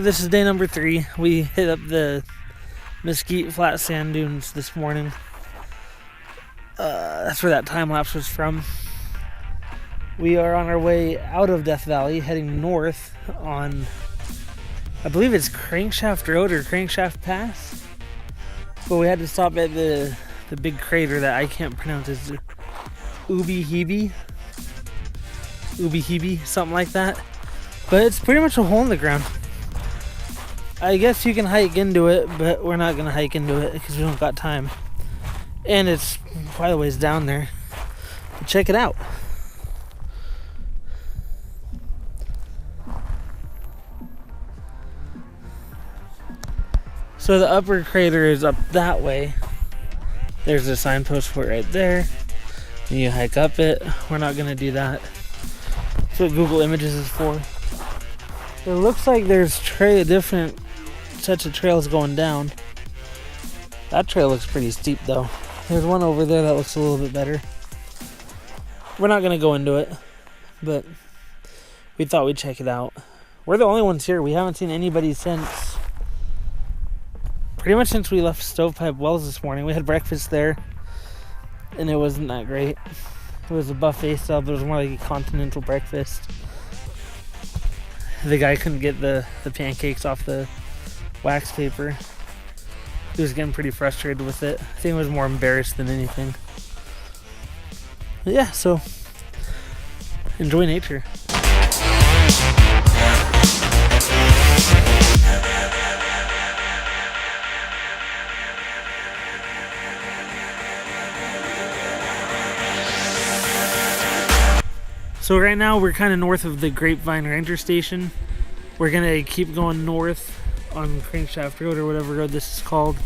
This is day number 3. We hit up the Mesquite Flat Sand Dunes this morning. That's where that time lapse was from. We are on our way out of Death Valley, heading north on, I believe it's Crankshaft Road or Crankshaft Pass. But we had to stop at the big crater that I can't pronounce. It's Ubehebe, something like that. But it's pretty much a hole in the ground. I guess you can hike into it, but we're not going to hike into it because we don't got time. And it's quite a ways down there. But check it out. So the upper crater is up that way. There's a signpost for it right there. And you hike up it. We're not going to do that. That's what Google Images is for. It looks like there's different sets of trails going down. That trail looks pretty steep though. There's one over there that looks a little bit better. We're not going to go into it, but we thought we'd check it out. We're the only ones here. We haven't seen anybody since pretty much since we left Stovepipe Wells this morning. We had breakfast there, and it wasn't that great. It was a buffet style, but it was more like a continental breakfast. The guy couldn't get the pancakes off the wax paper. He was getting pretty frustrated with it. I think he was more embarrassed than anything. But yeah, so enjoy nature. So right now we're kind of north of the Grapevine Ranger Station. We're gonna keep going north on Crankshaft Road or whatever road this is called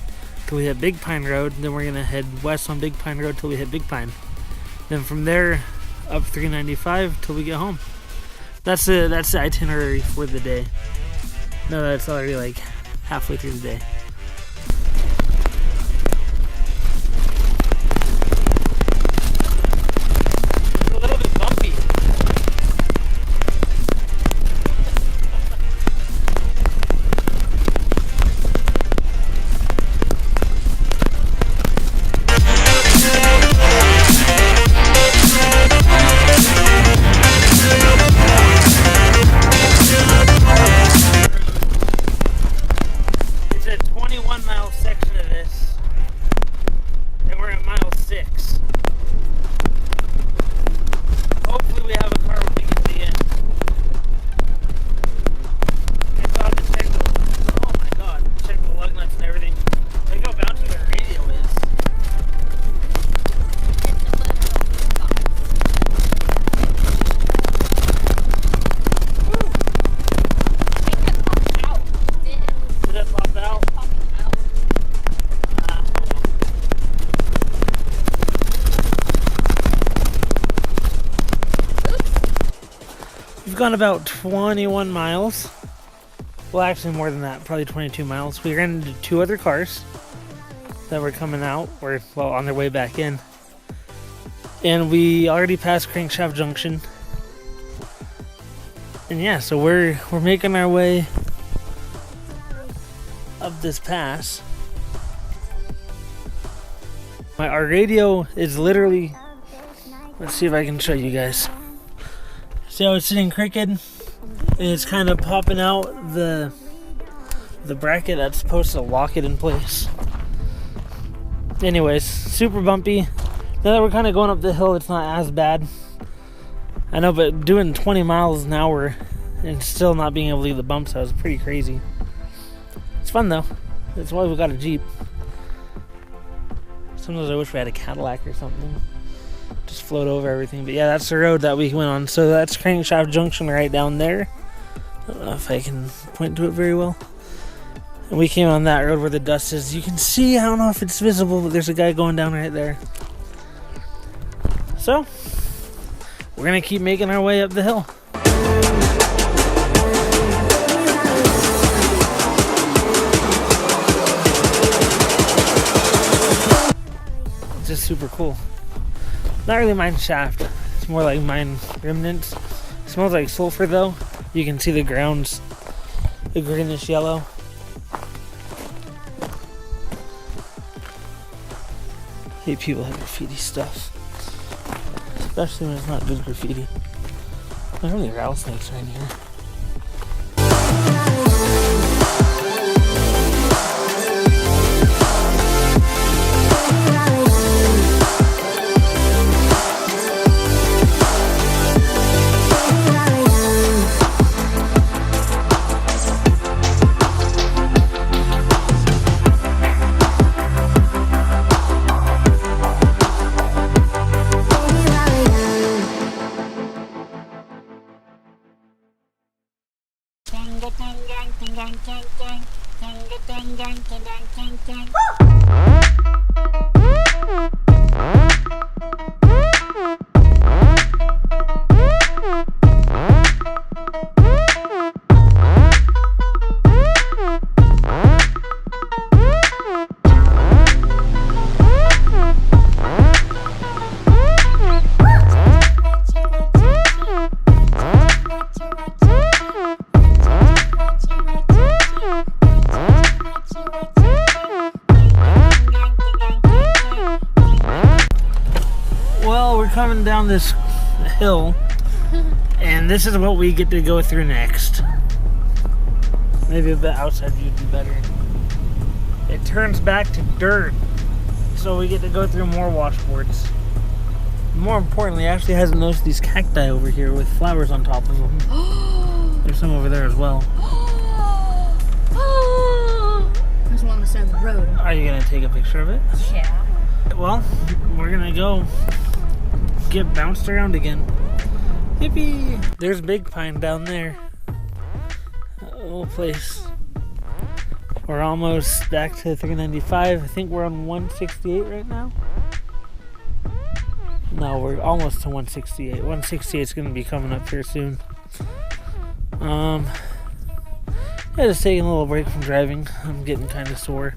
till we hit Big Pine Road. Then we're gonna head west on Big Pine Road till we hit Big Pine. Then from there up 395 till we get home. That's the itinerary for the day. No, that's already like halfway through the day. We've gone about 21 miles. Well, actually more than that, probably 22 miles. We ran into 2 other cars that were coming out, or well, on their way back in. And we already passed Crankshaft Junction. And yeah, so we're making our way up this pass. Our radio is literally, let's see if I can show you guys. See how it's sitting crooked? And it's kind of popping out the bracket that's supposed to lock it in place. Anyways, super bumpy. Now that we're kind of going up the hill, it's not as bad. I know, but doing 20 miles an hour and still not being able to leave the bumps out is pretty crazy. It's fun though. That's why we got a Jeep. Sometimes I wish we had a Cadillac or something. Just float over everything. But yeah, that's the road that we went on. So that's Crankshaft Junction right down there. I don't know if I can point to it very well. And we came on that road where the dust is. You can see, I don't know if it's visible, but there's a guy going down right there. So we're gonna keep making our way up the hill. It's just super cool. Not really mine shaft. It's more like mine remnants. It smells like sulfur though. You can see the ground's The greenish yellow. Hate people have graffiti stuff. Especially when it's not good graffiti. There are really rattlesnakes right here. Well, we're coming down this hill, and this is what we get to go through next. Maybe a bit outside view would be better. It turns back to dirt, so we get to go through more washboards. More importantly, it actually hasn't noticed these cacti over here with flowers on top of them. There's some over there as well. There's one on the side of the road. Are you gonna take a picture of it? Yeah. Well, we're gonna go get bounced around again. Yippee! There's Big Pine down there. A little place. We're almost back to 395. I think we're on 168 right now. No, we're almost to 168. 168 is gonna be coming up here soon. Yeah, just taking a little break from driving. I'm getting kind of sore.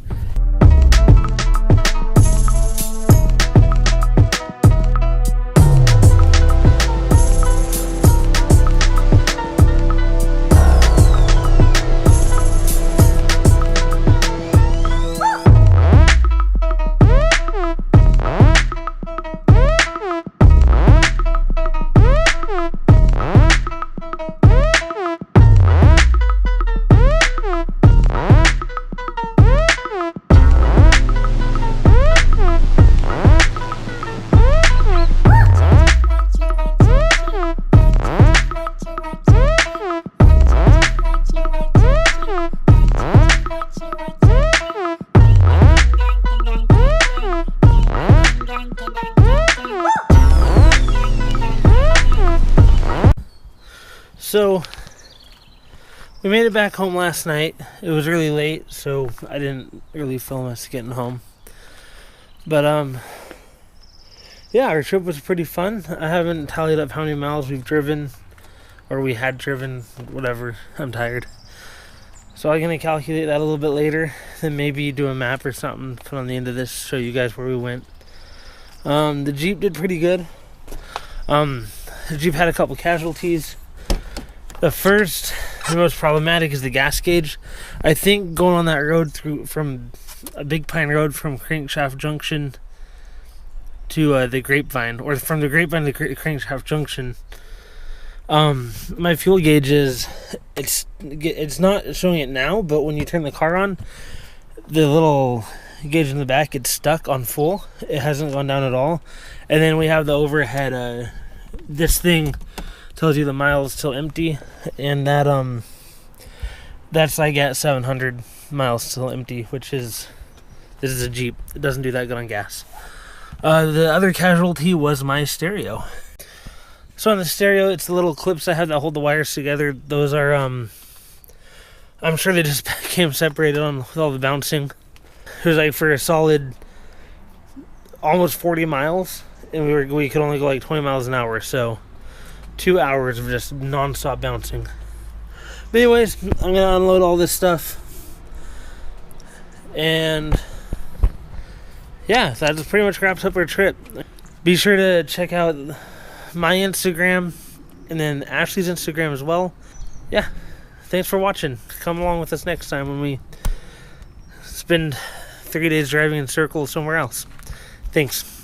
So we made it back home last night. It was really late, so I didn't really film us getting home. But yeah, our trip was pretty fun. I haven't tallied up how many miles we've driven, or we had driven, whatever. I'm tired. So I'm gonna calculate that a little bit later, then maybe do a map or something, put on the end of this, show you guys where we went. The Jeep did pretty good. The Jeep had a couple casualties. The first, the most problematic, is the gas gauge. I think going on that road from a Big Pine Road from Crankshaft Junction to the Grapevine, or from the Grapevine to Crankshaft Junction, my fuel gauge it's not showing it now, but when you turn the car on, the little gauge in the back, it's stuck on full. It hasn't gone down at all. And then we have the overhead, this thing tells you the miles till empty, and that's like at 700 miles till empty, which is, this is a Jeep. It doesn't do that good on gas. The other casualty was my stereo. So on the stereo, it's the little clips I have that hold the wires together. Those are I'm sure they just came separated on with all the bouncing. It was like for a solid almost 40 miles, and we could only go like 20 miles an hour, so 2 hours of just non-stop bouncing. But anyways, I'm gonna unload all this stuff, and yeah, that just pretty much wraps up our trip. Be sure to check out my Instagram and then Ashley's Instagram as well. Yeah, thanks for watching. Come along with us next time when we spend 3 days driving in circles somewhere else. Thanks.